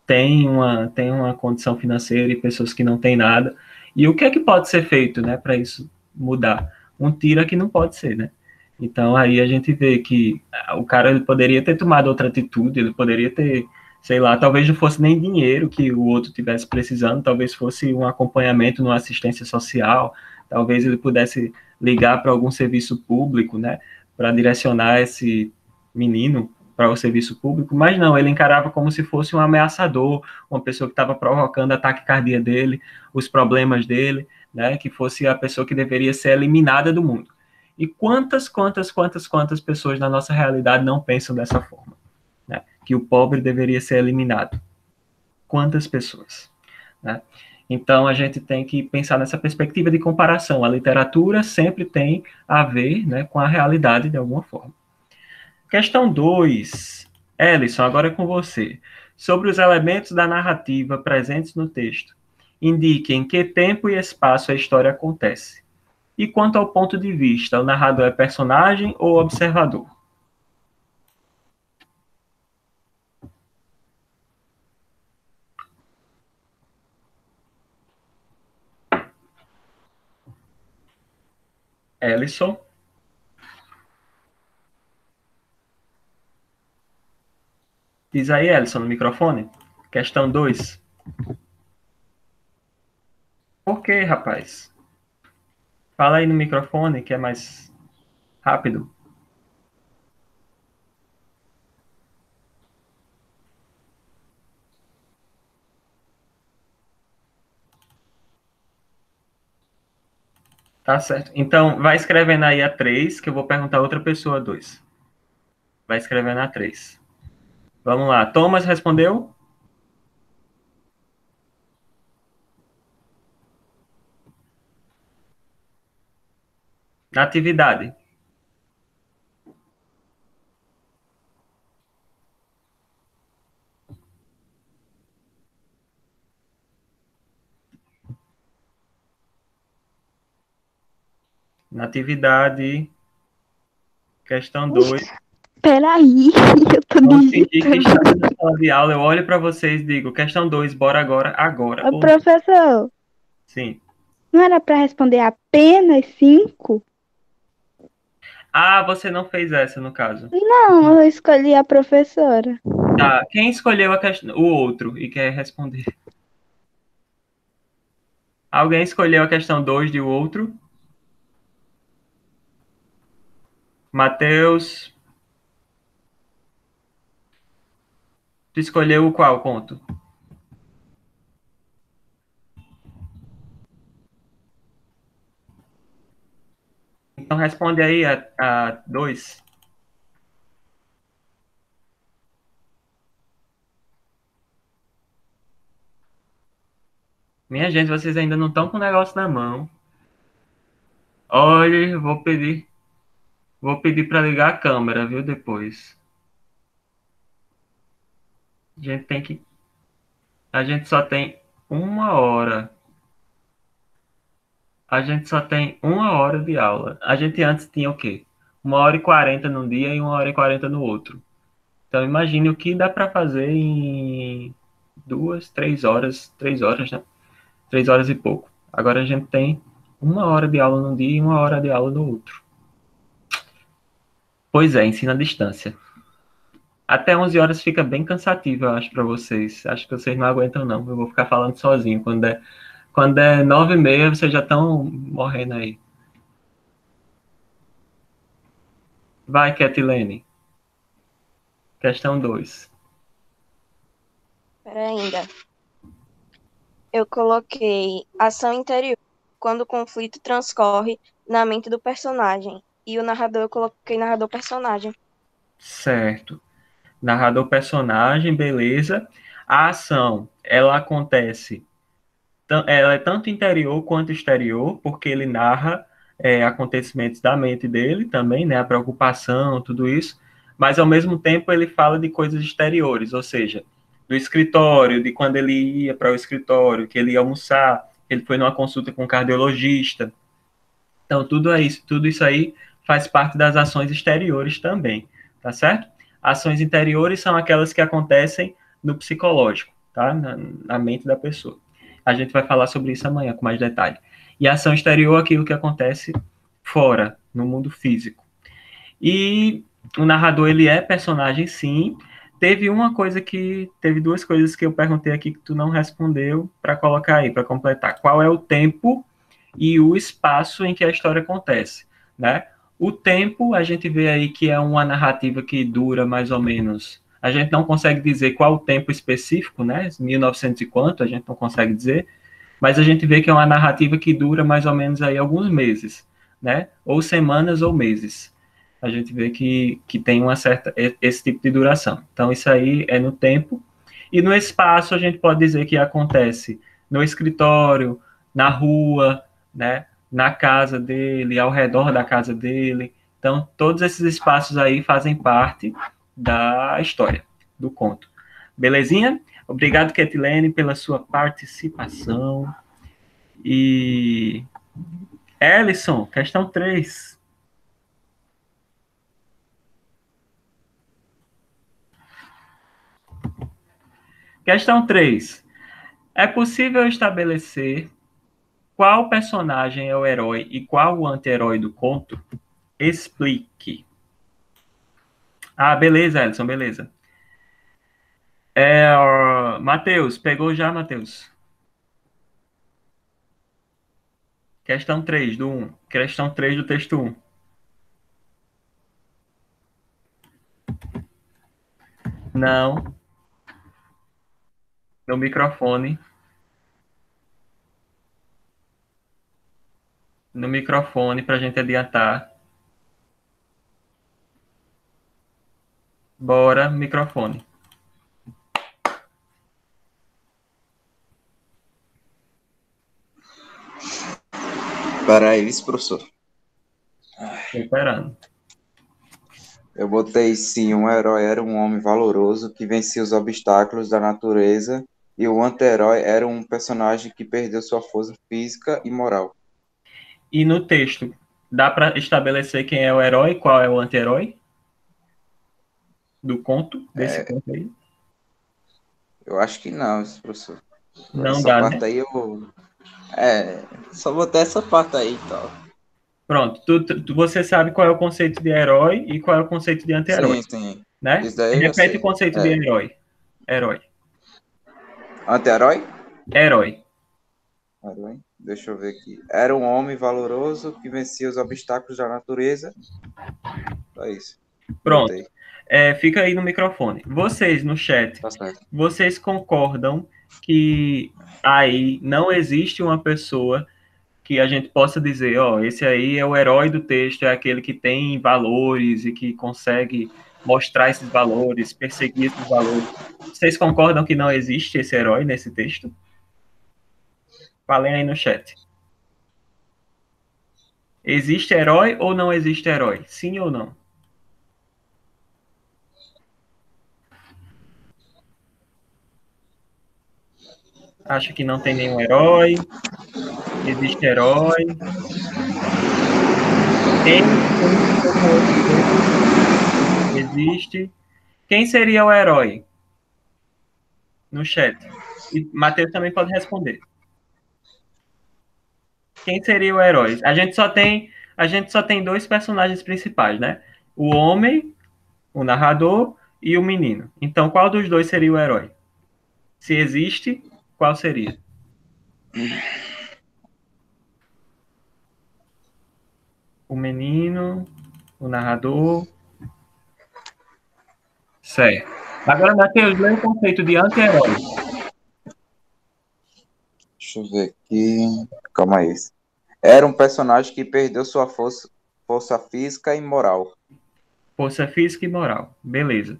têm uma condição financeira e pessoas que não têm nada. E o que é que pode ser feito, né, para isso mudar? Um tiro que não pode ser, né? Então aí a gente vê que o cara ele poderia ter tomado outra atitude, ele poderia ter, sei lá, talvez não fosse nem dinheiro que o outro tivesse precisando, talvez fosse um acompanhamento numa assistência social, talvez ele pudesse ligar para algum serviço público, né, para direcionar esse menino para o serviço público, mas não, ele encarava como se fosse um ameaçador, uma pessoa que estava provocando a taquicardia dele, os problemas dele, né, que fosse a pessoa que deveria ser eliminada do mundo. E quantas pessoas na nossa realidade não pensam dessa forma, né? Que o pobre deveria ser eliminado. Quantas pessoas, né? Então, a gente tem que pensar nessa perspectiva de comparação. A literatura sempre tem a ver, né, com a realidade de alguma forma. Questão 2. Ellison, agora é com você. Sobre os elementos da narrativa presentes no texto, indique em que tempo e espaço a história acontece. E quanto ao ponto de vista, o narrador é personagem ou observador? Ellison? Diz aí, Ellison, no microfone. Questão 2. Por quê, rapaz? Fala aí no microfone, que é mais rápido. Tá certo. Então, vai escrevendo aí a 3, que eu vou perguntar a outra pessoa a 2. Vai escrevendo a 3. Vamos lá. Thomas respondeu? Natividade. Natividade. Questão 2. Peraí, eu tô Vamos fingir que digitando. estamos na sala de aula. Eu olho para vocês e digo, questão 2, bora agora, agora. Ô, professor, Sim. não era para responder apenas 5? Ah, você não fez essa, no caso. Não, eu escolhi a professora. Tá. Quem escolheu a questão, o outro e quer responder? Alguém escolheu a questão 2 de o outro? Matheus. Tu escolheu o qual ponto? Então responde aí a 2. Minha gente, vocês ainda não estão com o negócio na mão. Olha, eu vou pedir para ligar a câmera, viu, depois. A gente só tem 1 hora. A gente só tem 1 hora de aula. A gente antes tinha o quê? 1h40 num dia e 1h40 no outro. Então imagine o que dá para fazer em 2, 3 horas, 3 horas, né? 3 horas e pouco. Agora a gente tem 1 hora de aula num dia e 1 hora de aula no outro. Pois é, ensino à distância. Até 11 horas fica bem cansativo, eu acho, para vocês. Acho que vocês não aguentam, não. Eu vou ficar falando sozinho. Quando é 9h30, vocês já estão morrendo aí. Vai, Catilene. Questão 2. Pera ainda. Eu coloquei ação interior, quando o conflito transcorre na mente do personagem. E o narrador, eu coloquei narrador-personagem. Certo. Narrador personagem, beleza. A ação, ela acontece, ela é tanto interior quanto exterior, porque ele narra acontecimentos da mente dele também, né? A preocupação, tudo isso. Mas ao mesmo tempo ele fala de coisas exteriores, ou seja, do escritório, de quando ele ia para o escritório, que ele ia almoçar, ele foi numa consulta com um cardiologista. Então, tudo isso aí faz parte das ações exteriores também, tá certo? Ações interiores são aquelas que acontecem no psicológico, tá? Na mente da pessoa. A gente vai falar sobre isso amanhã com mais detalhe. E a ação exterior é aquilo que acontece fora, no mundo físico. E o narrador, ele é personagem, sim. Teve duas coisas que eu perguntei aqui que tu não respondeu para colocar aí, para completar. Qual é o tempo e o espaço em que a história acontece, né? O tempo, a gente vê aí que é uma narrativa que dura mais ou menos. A gente não consegue dizer qual o tempo específico, né? 1900 e quanto, a gente não consegue dizer, mas a gente vê que é uma narrativa que dura mais ou menos aí alguns meses, né? Ou semanas ou meses. A gente vê que tem esse tipo de duração. Então, isso aí é no tempo. E no espaço, a gente pode dizer que acontece no escritório, na rua, né? Na casa dele, ao redor da casa dele. Então, todos esses espaços aí fazem parte da história, do conto. Belezinha? Obrigado, Ketilene, pela sua participação. E Ellison, questão 3. Questão 3. É possível estabelecer qual personagem é o herói e qual o anti-herói do conto? Explique. Ah, beleza, Ellison, beleza. Matheus, pegou já, Matheus? Questão 3 do 1. Questão 3 do texto 1. Não. No microfone. no microfone para a gente adiantar. Bora, microfone. Peraí, vice-professor. Tô esperando. Eu botei sim, um herói era um homem valoroso que vencia os obstáculos da natureza e o anti-herói era um personagem que perdeu sua força física e moral. E no texto, dá para estabelecer quem é o herói e qual é o anti-herói? Do conto, desse conto aí? Eu acho que não, vice-professor. Não Essa dá, parte né? aí eu... só botei essa parte aí e tal. Pronto, você sabe qual é o conceito de herói e qual é o conceito de anti-herói, Sim, sim. né? Isso daí eu já Repete o sei. conceito de herói. Herói. Anti-herói? Herói. Herói? Deixa eu ver aqui. Era um homem valoroso que vencia os obstáculos da natureza. É isso. Pronto. Botei. Fica aí no microfone. Vocês, no chat, Tá certo. vocês concordam que aí não existe uma pessoa que a gente possa dizer, ó, esse aí é o herói do texto, é aquele que tem valores e que consegue mostrar esses valores, perseguir esses valores. Vocês concordam que não existe esse herói nesse texto? Falem aí no chat. Existe herói ou não existe herói? Sim ou não? Acho que não tem nenhum herói. Existe herói. Tem como outro texto. Existe. Quem seria o herói? No chat. E Matheus também pode responder. Quem seria o herói? A gente só tem dois personagens principais, né? O homem, o narrador e o menino. Então, qual dos dois seria o herói? Se existe, qual seria? O menino, o narrador. Certo. Agora, Matheus, lê o conceito de anti-herói. Deixa eu ver aqui. Calma aí. Era um personagem que perdeu sua força física e moral. Força física e moral. Beleza.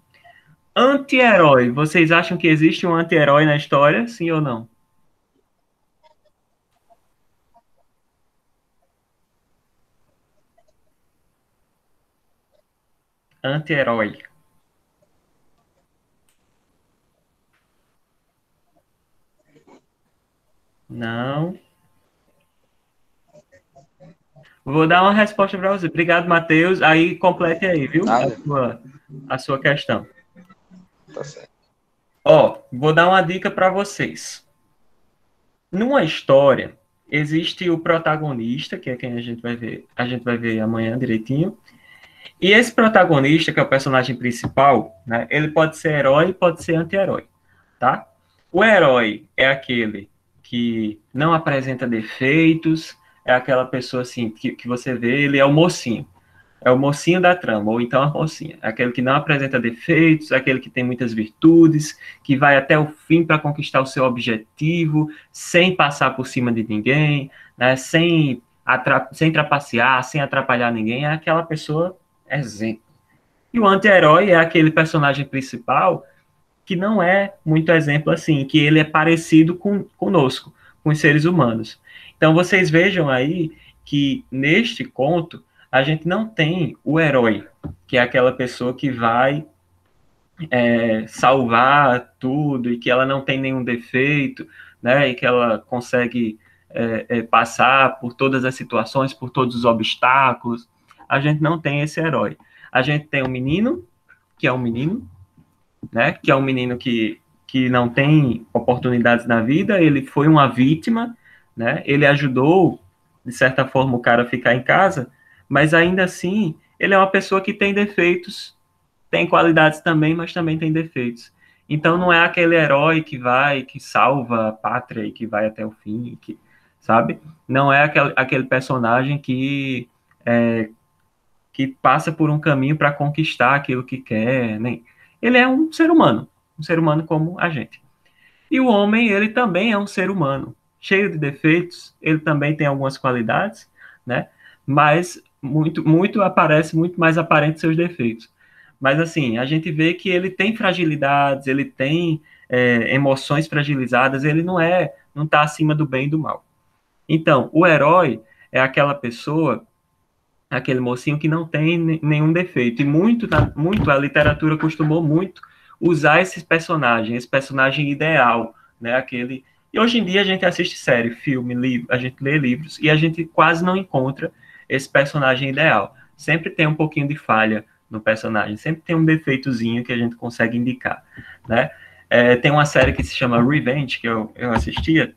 Anti-herói. Vocês acham que existe um anti-herói na história? Sim ou não? Anti-herói. Não. Vou dar uma resposta para você. Obrigado, Matheus. Aí complete aí, viu? A sua questão. Tá certo. Ó, vou dar uma dica para vocês. Numa história, existe o protagonista, que é quem a gente vai ver amanhã direitinho. E esse protagonista, que é o personagem principal, né, ele pode ser herói e pode ser anti-herói, tá? O herói é aquele que não apresenta defeitos, é aquela pessoa assim, que você vê, ele é o mocinho da trama, ou então a mocinha, é aquele que não apresenta defeitos, é aquele que tem muitas virtudes, que vai até o fim para conquistar o seu objetivo, sem passar por cima de ninguém, né, sem trapacear, sem atrapalhar ninguém, é aquela pessoa exemplo. E o anti-herói é aquele personagem principal que não é muito exemplo assim, que ele é parecido conosco, com os seres humanos. Então vocês vejam aí que neste conto a gente não tem o herói, que é aquela pessoa que vai salvar tudo e que ela não tem nenhum defeito, né? E que ela consegue passar por todas as situações, por todos os obstáculos. A gente não tem esse herói. A gente tem um menino, que é um menino, né? Que é um menino que não tem oportunidades na vida, ele foi uma vítima, né? Ele ajudou, de certa forma, o cara a ficar em casa, mas ainda assim, ele é uma pessoa que tem defeitos, tem qualidades também, mas também tem defeitos. Então não é aquele herói que salva a pátria e que vai até o fim, sabe? Não é aquele personagem que passa por um caminho para conquistar aquilo que quer, nem. Ele é um ser humano como a gente. E o homem, ele também é um ser humano, cheio de defeitos, ele também tem algumas qualidades, né? Mas muito aparece, muito mais aparente seus defeitos. Mas, assim, a gente vê que ele tem fragilidades, ele tem emoções fragilizadas, ele não está acima do bem e do mal. Então, o herói é aquela pessoa, aquele mocinho que não tem nenhum defeito. E muito a literatura costumou muito usar esse personagem ideal, né? Aquele. E hoje em dia a gente assiste série, filme, livro, a gente lê livros e a gente quase não encontra esse personagem ideal. Sempre tem um pouquinho de falha no personagem, sempre tem um defeitozinho que a gente consegue indicar, né? Tem uma série que se chama Revenge, que eu assistia,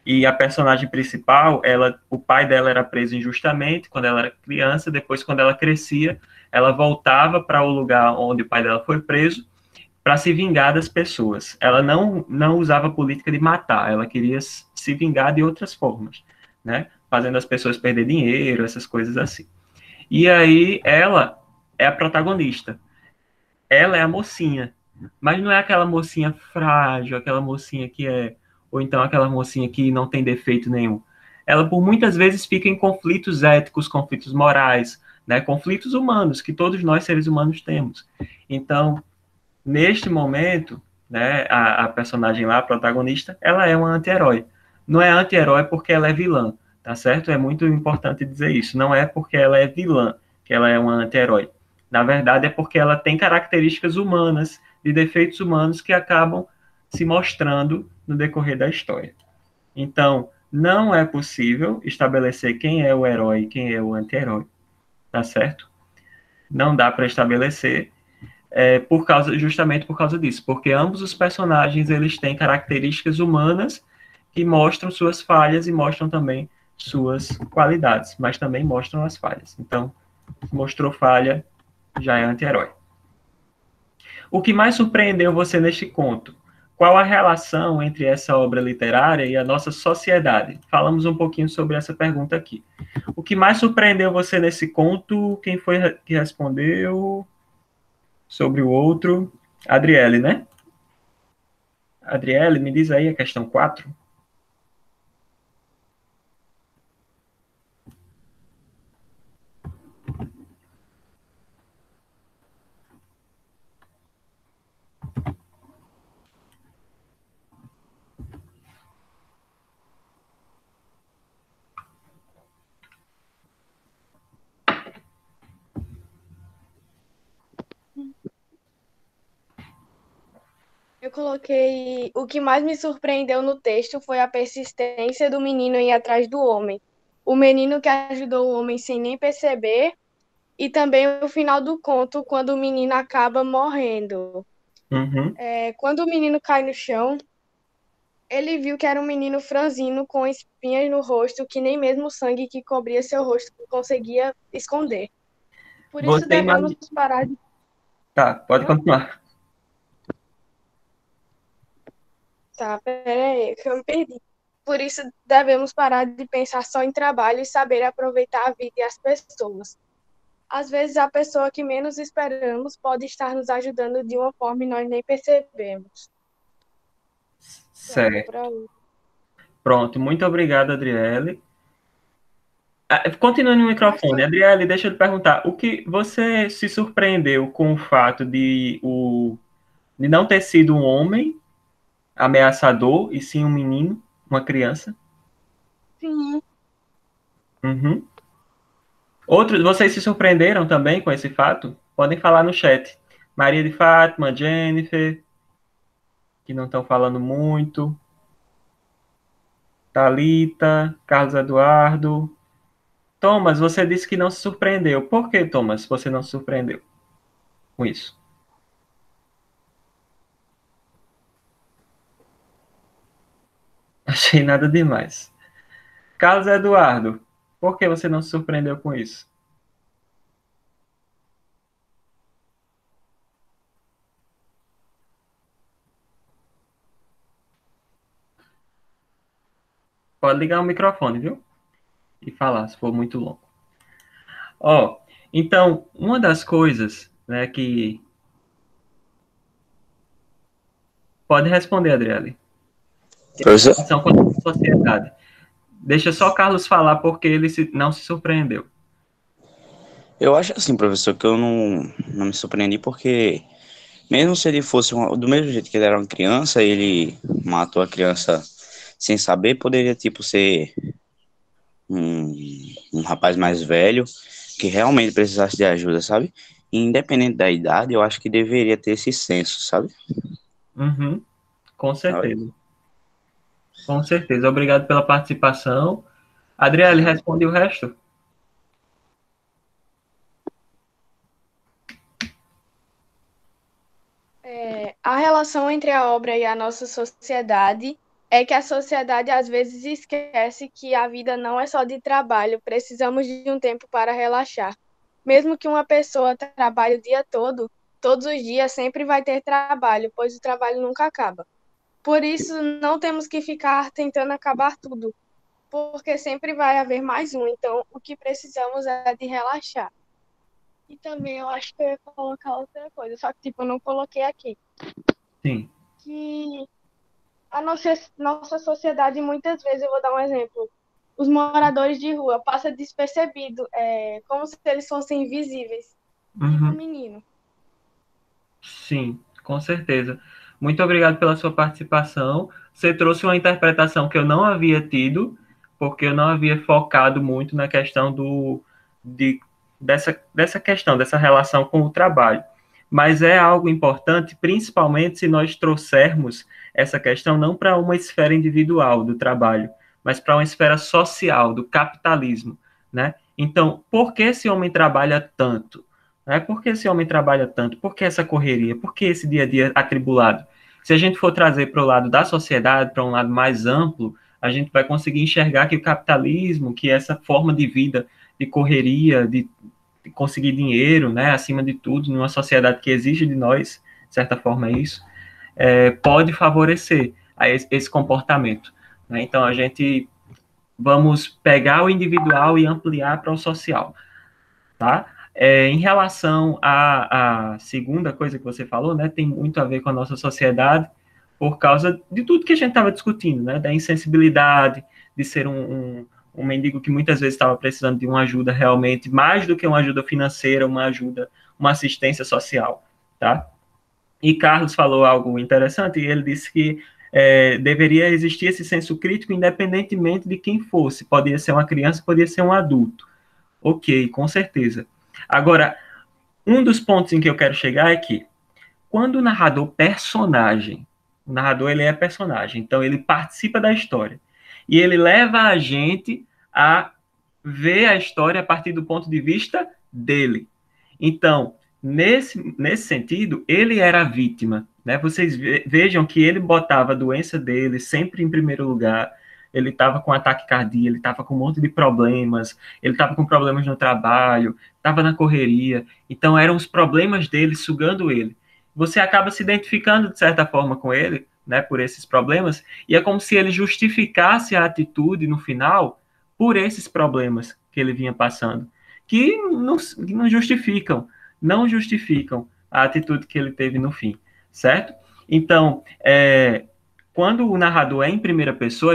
e a personagem principal, o pai dela era preso injustamente quando ela era criança, depois quando ela crescia, ela voltava para o lugar onde o pai dela foi preso para se vingar das pessoas. Ela não usava a política de matar, ela queria se vingar de outras formas, né? Fazendo as pessoas perder dinheiro, essas coisas assim. E aí ela é a protagonista. Ela é a mocinha, mas não é aquela mocinha frágil, aquela mocinha ou então aquela mocinha que não tem defeito nenhum. Ela, por muitas vezes, fica em conflitos éticos, conflitos morais, né? Conflitos humanos, que todos nós, seres humanos, temos. Então, neste momento, né, a personagem lá, a protagonista, ela é uma anti-herói. Não é anti-herói porque ela é vilã, tá certo? É muito importante dizer isso. Não é porque ela é vilã que ela é uma anti-herói. Na verdade, é porque ela tem características humanas, de defeitos humanos que acabam se mostrando no decorrer da história. Então, não é possível estabelecer quem é o herói e quem é o anti-herói, tá certo? Não dá para estabelecer justamente por causa disso, porque ambos os personagens eles têm características humanas que mostram suas falhas e mostram também suas qualidades, mas também mostram as falhas. Então, mostrou falha, já é anti-herói. O que mais surpreendeu você neste conto? Qual a relação entre essa obra literária e a nossa sociedade? Falamos um pouquinho sobre essa pergunta aqui. O que mais surpreendeu você nesse conto? Quem foi que respondeu sobre o outro? Adriele, né? Adriele, me diz aí a questão 4. Eu coloquei. O que mais me surpreendeu no texto foi a persistência do menino em ir atrás do homem. O menino que ajudou o homem sem nem perceber, e também o final do conto, quando o menino acaba morrendo. Uhum. Quando o menino cai no chão, ele viu que era um menino franzino com espinhas no rosto, que nem mesmo o sangue que cobria seu rosto conseguia esconder. Por isso Você devemos imagina... parar de. Tá, pode continuar. Tá, peraí, que eu me perdi. Por isso devemos parar de pensar só em trabalho e saber aproveitar a vida e as pessoas. Às vezes a pessoa que menos esperamos pode estar nos ajudando de uma forma e nós nem percebemos. Certo. Pronto, muito obrigado, Adriele. Continue no microfone. Adriele, deixa eu lhe perguntar, o que você se surpreendeu com o fato de não ter sido um homem ameaçador, e sim um menino, uma criança? Sim. Uhum. Outros, vocês se surpreenderam também com esse fato? Podem falar no chat. Maria de Fátima, Jennifer, que não estão falando muito. Thalita, Carlos Eduardo. Thomas, você disse que não se surpreendeu. Por que, Thomas, você não se surpreendeu com isso? Achei nada demais. Carlos Eduardo, por que você não se surpreendeu com isso? Pode ligar o microfone, viu? E falar, se for muito longo. Ó, então, uma das coisas, né, que... Pode responder, Adriele. Relação com a sociedade. Deixa só Carlos falar, porque ele não se surpreendeu. Eu acho assim, professor, que eu não me surpreendi porque, mesmo se ele fosse do mesmo jeito que ele era uma criança, ele matou a criança sem saber, poderia, tipo, ser um, um rapaz mais velho que realmente precisasse de ajuda, sabe? E independente da idade, eu acho que deveria ter esse senso, sabe? Uhum, com certeza. Com certeza. Obrigado pela participação. Adriele, responde o resto. A relação entre a obra e a nossa sociedade é que a sociedade às vezes esquece que a vida não é só de trabalho, precisamos de um tempo para relaxar. Mesmo que uma pessoa trabalhe o dia todo, todos os dias sempre vai ter trabalho, pois o trabalho nunca acaba. Por isso, não temos que ficar tentando acabar tudo, porque sempre vai haver mais um. Então, o que precisamos é de relaxar. E também eu acho que eu ia colocar outra coisa, só que tipo, eu não coloquei aqui. Sim. Que a nossa sociedade, muitas vezes, eu vou dar um exemplo, os moradores de rua passam despercebido, como se eles fossem invisíveis. Tipo Uhum. menino. Sim, com certeza. Muito obrigado pela sua participação. Você trouxe uma interpretação que eu não havia tido, porque eu não havia focado muito na questão dessa questão, dessa relação com o trabalho. Mas é algo importante, principalmente se nós trouxermos essa questão não para uma esfera individual do trabalho, mas para uma esfera social, do capitalismo, né? Então, por que esse homem trabalha tanto? Né? Por que esse homem trabalha tanto? Por que essa correria? Por que esse dia a dia atribulado? Se a gente for trazer para o lado da sociedade, para um lado mais amplo, a gente vai conseguir enxergar que o capitalismo, que essa forma de vida, de correria, de conseguir dinheiro, né, acima de tudo, numa sociedade que exige de nós, de certa forma, isso, pode favorecer esse comportamento. Né? Então, a gente vamos pegar o individual e ampliar para o social, tá? Em relação à segunda coisa que você falou, né, tem muito a ver com a nossa sociedade, por causa de tudo que a gente estava discutindo, né, da insensibilidade, de ser um mendigo que muitas vezes estava precisando de uma ajuda realmente, mais do que uma ajuda financeira, uma ajuda, uma assistência social, tá? E Carlos falou algo interessante, e ele disse que deveria existir esse senso crítico independentemente de quem fosse, podia ser uma criança, podia ser um adulto. Ok, com certeza. Agora, um dos pontos em que eu quero chegar é que, quando o narrador o narrador ele é personagem, então ele participa da história, e ele leva a gente a ver a história a partir do ponto de vista dele. Então, nesse sentido, ele era a vítima, né? Vocês vejam que ele botava a doença dele sempre em primeiro lugar, ele estava com ataque cardíaco, ele estava com um monte de problemas, ele estava com problemas no trabalho, estava na correria, então eram os problemas dele sugando ele. Você acaba se identificando de certa forma com ele, né, por esses problemas, e é como se ele justificasse a atitude no final por esses problemas que ele vinha passando, que não justificam a atitude que ele teve no fim, certo? Então, quando o narrador é em primeira pessoa,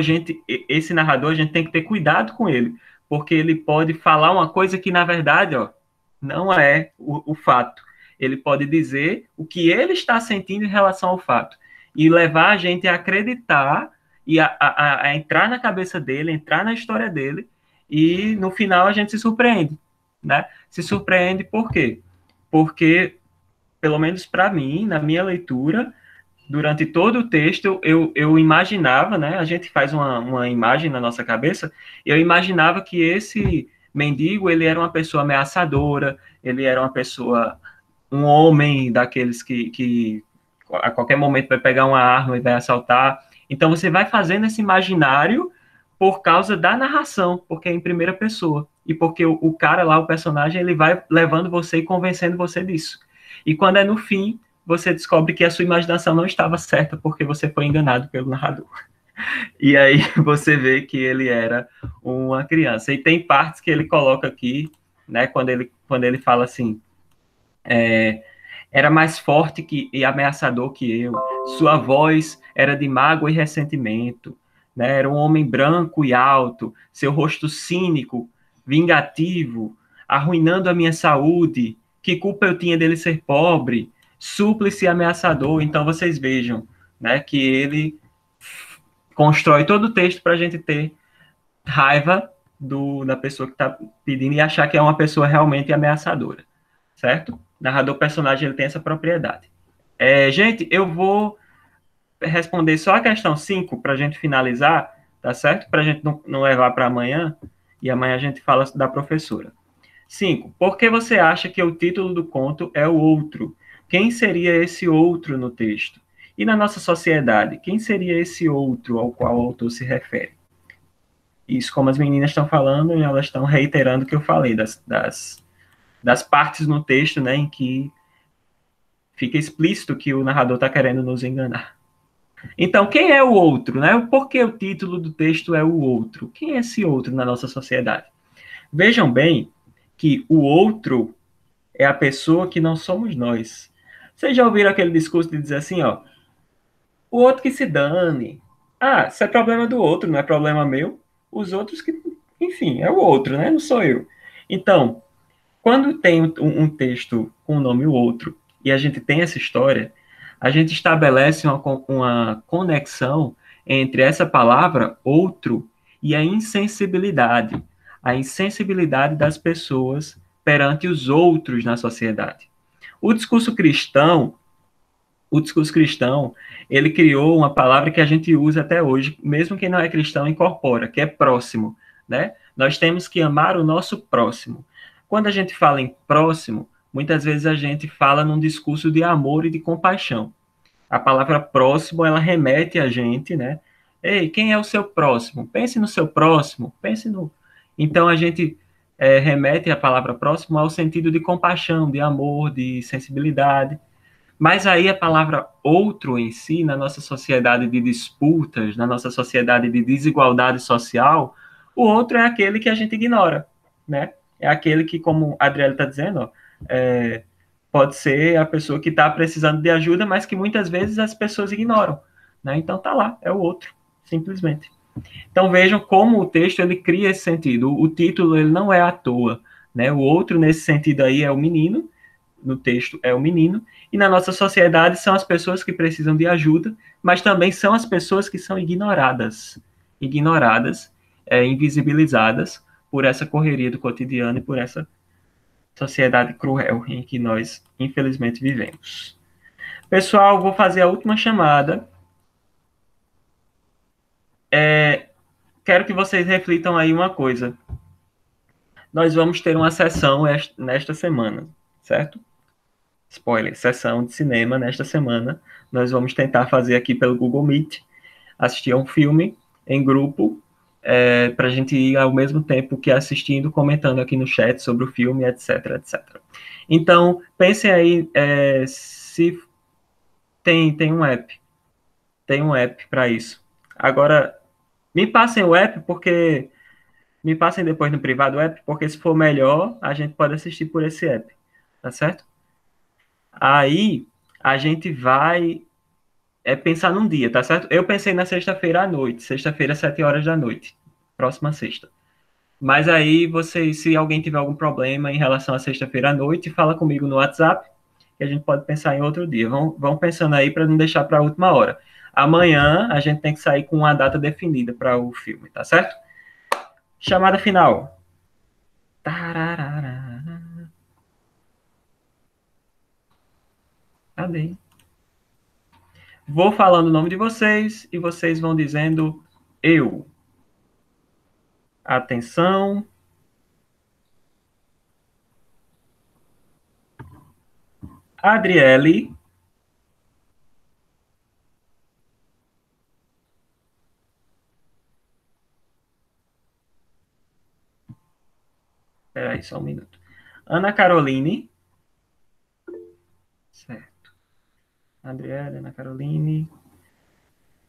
esse narrador, a gente tem que ter cuidado com ele, porque ele pode falar uma coisa que, na verdade, não é o fato. Ele pode dizer o que ele está sentindo em relação ao fato, e levar a gente a acreditar e a entrar na cabeça dele, entrar na história dele, e no final a gente se surpreende, né? Se surpreende por quê? Porque, pelo menos para mim, na minha leitura, durante todo o texto, eu imaginava, né? A gente faz uma imagem na nossa cabeça, eu imaginava que esse mendigo, ele era uma pessoa ameaçadora, ele era uma pessoa, um homem daqueles que a qualquer momento vai pegar uma arma e vai assaltar. Então, você vai fazendo esse imaginário por causa da narração, porque é em primeira pessoa. E porque o cara lá, o personagem, ele vai levando você e convencendo você disso. E quando é no fim, você descobre que a sua imaginação não estava certa, porque você foi enganado pelo narrador. E aí você vê que ele era uma criança. E tem partes que ele coloca aqui, né, quando ele fala assim, era mais forte e ameaçador que eu, sua voz era de mágoa e ressentimento, né? Era um homem branco e alto, seu rosto cínico, vingativo, arruinando a minha saúde. Que culpa eu tinha dele ser pobre? Súplice e ameaçador. Então vocês vejam, né, que ele constrói todo o texto para a gente ter raiva da pessoa que está pedindo e achar que é uma pessoa realmente ameaçadora, certo? Narrador personagem ele tem essa propriedade. Gente, eu vou responder só a questão 5 para a gente finalizar, tá certo? Para a gente não levar para amanhã, e amanhã a gente fala da professora. 5. Por que você acha que o título do conto é o outro? Quem seria esse outro no texto? E na nossa sociedade, quem seria esse outro ao qual o autor se refere? Isso, como as meninas estão falando, e elas estão reiterando o que eu falei, das partes no texto, né, em que fica explícito que o narrador está querendo nos enganar. Então, quem é o outro, né? Por que o título do texto é o outro? Quem é esse outro na nossa sociedade? Vejam bem que o outro é a pessoa que não somos nós. Vocês já ouviram aquele discurso de dizer assim, ó, o outro que se dane. Ah, isso é problema do outro, não é problema meu. Os outros que, enfim, é o outro, né? Não sou eu. Então, quando tem um texto com o nome o outro, e a gente tem essa história, a gente estabelece uma conexão entre essa palavra outro e a insensibilidade das pessoas perante os outros na sociedade. O discurso cristão, o discurso cristão, ele criou uma palavra que a gente usa até hoje, mesmo quem não é cristão incorpora, que é próximo, né? Nós temos que amar o nosso próximo. Quando a gente fala em próximo, muitas vezes a gente fala num discurso de amor e de compaixão. A palavra próximo, ela remete a gente, né? Ei, quem é o seu próximo? Pense no seu próximo, pense no... Então, a gente remete a palavra próximo ao sentido de compaixão, de amor, de sensibilidade. Mas aí a palavra outro em si, na nossa sociedade de disputas, na nossa sociedade de desigualdade social, o outro é aquele que a gente ignora, né? É aquele que, como a Adriele está dizendo, ó, pode ser a pessoa que está precisando de ajuda, mas que muitas vezes as pessoas ignoram, né? Então tá lá, é o outro, simplesmente. Então vejam como o texto ele cria esse sentido. O título ele não é à toa, né? O outro nesse sentido aí é o menino, no texto é o menino, e na nossa sociedade são as pessoas que precisam de ajuda, mas também são as pessoas que são ignoradas, invisibilizadas por essa correria do cotidiano e por essa sociedade cruel em que nós, infelizmente, vivemos. Pessoal, vou fazer a última chamada. Quero que vocês reflitam aí uma coisa. Nós vamos ter uma sessão nesta semana, certo? Spoiler, sessão de cinema nesta semana. Nós vamos tentar fazer aqui pelo Google Meet, assistir a um filme em grupo, para a gente ir ao mesmo tempo que assistindo, comentando aqui no chat sobre o filme, etc, etc. Então, pensem aí se tem um app. Tem um app para isso. Agora, me passem o app, porque... Me passem depois no privado o app, porque se for melhor, a gente pode assistir por esse app. Tá certo? Aí, a gente vai pensar num dia, tá certo? Eu pensei na sexta-feira à noite. Sexta-feira, 7 horas da noite. Próxima sexta. Mas aí, se alguém tiver algum problema em relação à sexta-feira à noite, fala comigo no WhatsApp, que a gente pode pensar em outro dia. Vão pensando aí para não deixar para a última hora. Amanhã, a gente tem que sair com uma data definida para o filme, tá certo? Chamada final. Tararara. Cadê? Vou falando o nome de vocês e vocês vão dizendo eu. Atenção. Adriele. Espera aí só um minuto. Ana Caroline. Certo. Adriele, Ana Caroline.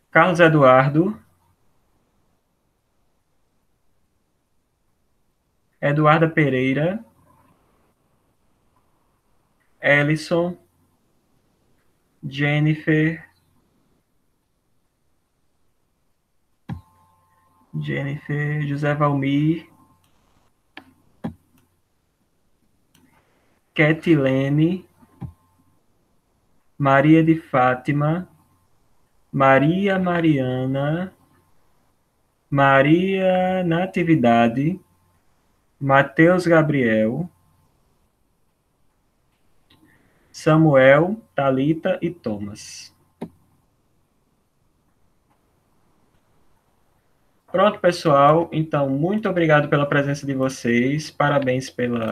Carlos Eduardo. Eduarda Pereira. Ellison. Jennifer. Jennifer, José Valmir, Ketilene, Maria de Fátima, Maria Mariana, Maria Natividade, Mateus Gabriel, Samuel, Talita e Thomas. Pronto, pessoal. Então, muito obrigado pela presença de vocês. Parabéns pela